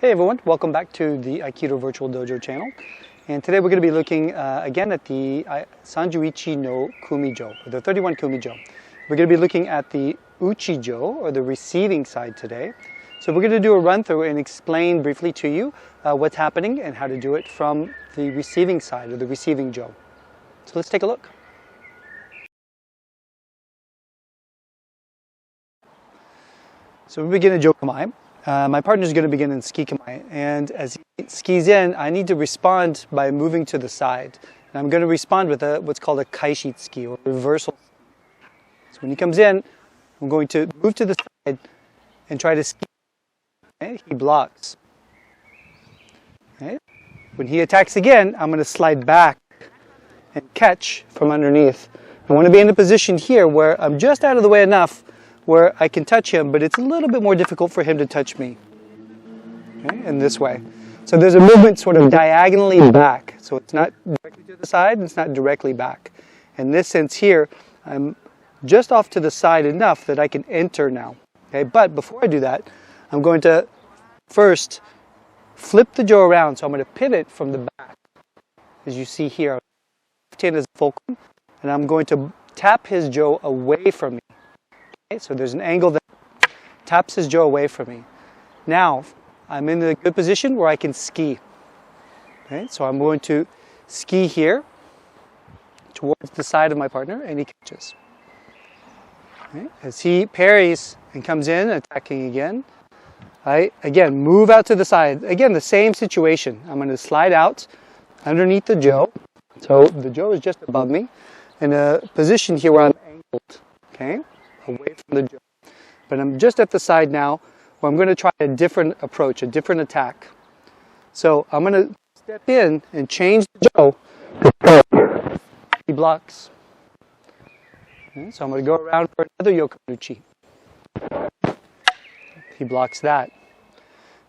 Hey everyone, welcome back to the Aikido Virtual Dojo channel. And today we're going to be looking again at the 31 no Kumijo, or the 31 Kumijo. We're going to be looking at the uchijo, or the receiving side today. So we're going to do a run through and explain briefly to you what's happening and how to do it from the receiving side, or the receiving jo. So let's take a look. So we begin in Jokamai. My partner is going to begin in Skikamai, and as he skis in, I need to respond by moving to the side. And I'm going to respond with what's called a kaishit ski, or reversal. So when he comes in, I'm going to move to the side and try to ski. Okay? He blocks. Okay? When he attacks again, I'm going to slide back and catch from underneath. I want to be in a position here where I'm just out of the way enough where I can touch him, but it's a little bit more difficult for him to touch me. Okay, in this way. So there's a movement sort of diagonally back. So it's not directly to the side, and it's not directly back. In this sense here, I'm just off to the side enough that I can enter now. Okay, but before I do that, I'm going to first flip the jo around. So I'm going to pivot from the back, as you see here. Left hand is fulcrum, and I'm going to tap his jo away from me. So there's an angle that taps his jo away from me. Now, I'm in a good position where I can ski. Okay, so I'm going to ski here towards the side of my partner, and he catches. Okay, as he parries and comes in, attacking again, I, again, move out to the side. Again, the same situation. I'm going to slide out underneath the jo. So the jo is just above me, in a position here where I'm angled. Okay? Away from the jo. But I'm just at the side now where I'm going to try a different approach, a different attack. So I'm going to step in and change the jo. He blocks. Okay, so I'm going to go around for another yokomanuchi. He blocks that.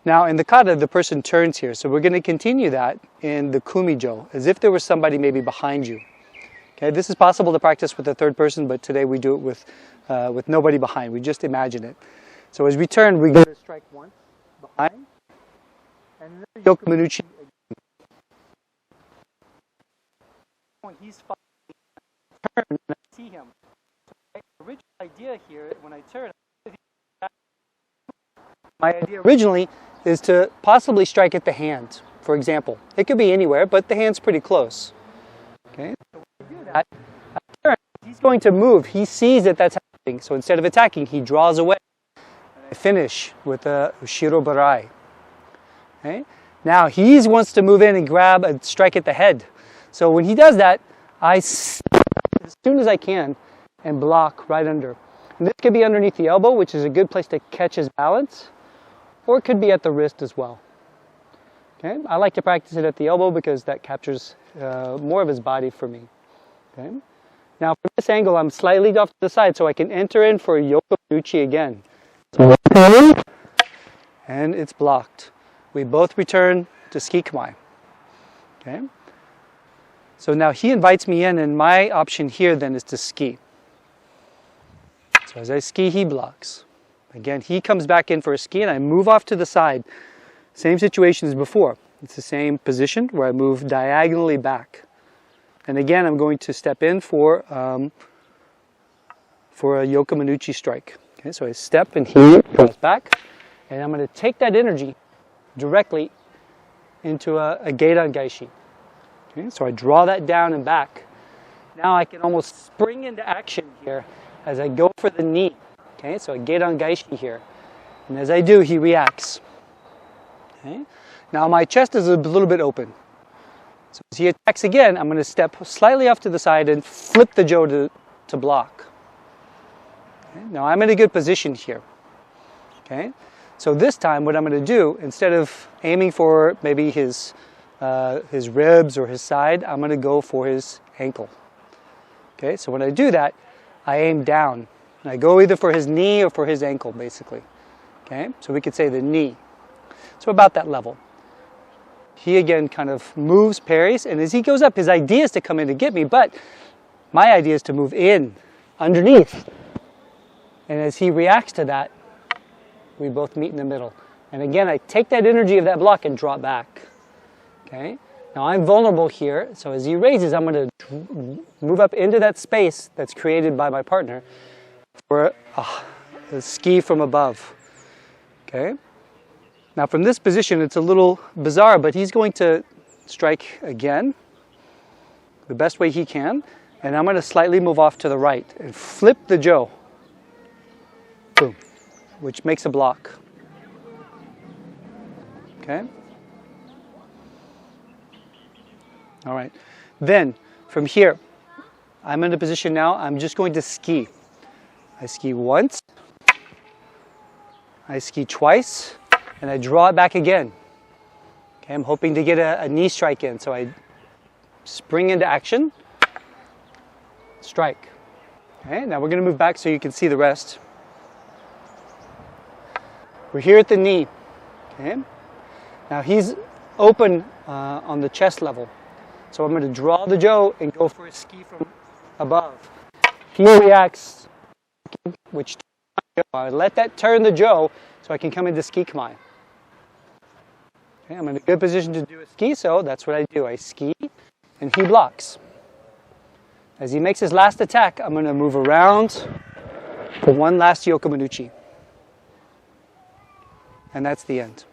Now in the kata, the person turns here. So we're going to continue that in the kumijo, as if there was somebody maybe behind you. Okay, this is possible to practice with the third person, but today we do it with nobody behind. We just imagine it. So as we turn, we're going to strike once behind, and then yokomanuchi again. When he's turn, and I see him. So my original idea here, when I turn, my idea originally is to possibly strike at the hand, for example. It could be anywhere, but the hand's pretty close. Okay. That, he's going to move. He sees that that's happening. So instead of attacking, he draws away. And I finish with a ushiro barai. Okay? Now he wants to move in and grab a strike at the head. So when he does that, I step as soon as I can and block right under. And this could be underneath the elbow, which is a good place to catch his balance, or it could be at the wrist as well. Okay? I like to practice it at the elbow because that captures more of his body for me. Okay. Now from this angle, I'm slightly off to the side so I can enter in for a yokomanuchi again. So and it's blocked. We both return to skikamai. Okay. So now he invites me in, and my option here then is to ski. So as I ski, he blocks. Again, he comes back in for a ski, and I move off to the side. Same situation as before. It's the same position where I move diagonally back. And again, I'm going to step in for a yokomanuchi strike. Okay, so I step and he goes back, and I'm going to take that energy directly into a geidan gaishi. Okay, so I draw that down and back. Now I can almost spring into action here as I go for the knee. Okay, so a geidan gaishi here, and as I do, he reacts. Okay, now my chest is a little bit open. So as he attacks again, I'm going to step slightly off to the side and flip the jo to block. Okay? Now I'm in a good position here. Okay? So this time what I'm going to do, instead of aiming for maybe his ribs or his side, I'm going to go for his ankle. Okay? So when I do that, I aim down. And I go either for his knee or for his ankle, basically. Okay? So we could say the knee. So about that level. He again kind of moves, parries, and as he goes up, his idea is to come in to get me, but my idea is to move in, underneath. And as he reacts to that, we both meet in the middle. And again, I take that energy of that block and draw it back. Okay? Now I'm vulnerable here, so as he raises, I'm going to move up into that space that's created by my partner for a ski from above. Okay? Now from this position, it's a little bizarre, but he's going to strike again, the best way he can, and I'm going to slightly move off to the right and flip the jo. Boom. Which makes a block. Okay? All right. Then, from here, I'm in a position now, I'm just going to ski. I ski once, I ski twice, and I draw it back again. Okay, I'm hoping to get a knee strike in, so I spring into action, strike. Okay, now we're going to move back so you can see the rest. We're here at the knee. Okay, now he's open on the chest level. So I'm going to draw the jo and go for a ski from above. He reacts, which I let that turn the jo so I can come into ski kamae. Okay, I'm in a good position to do a ski, so that's what I do. I ski and he blocks. As he makes his last attack, I'm going to move around for one last yokomanuchi. And that's the end.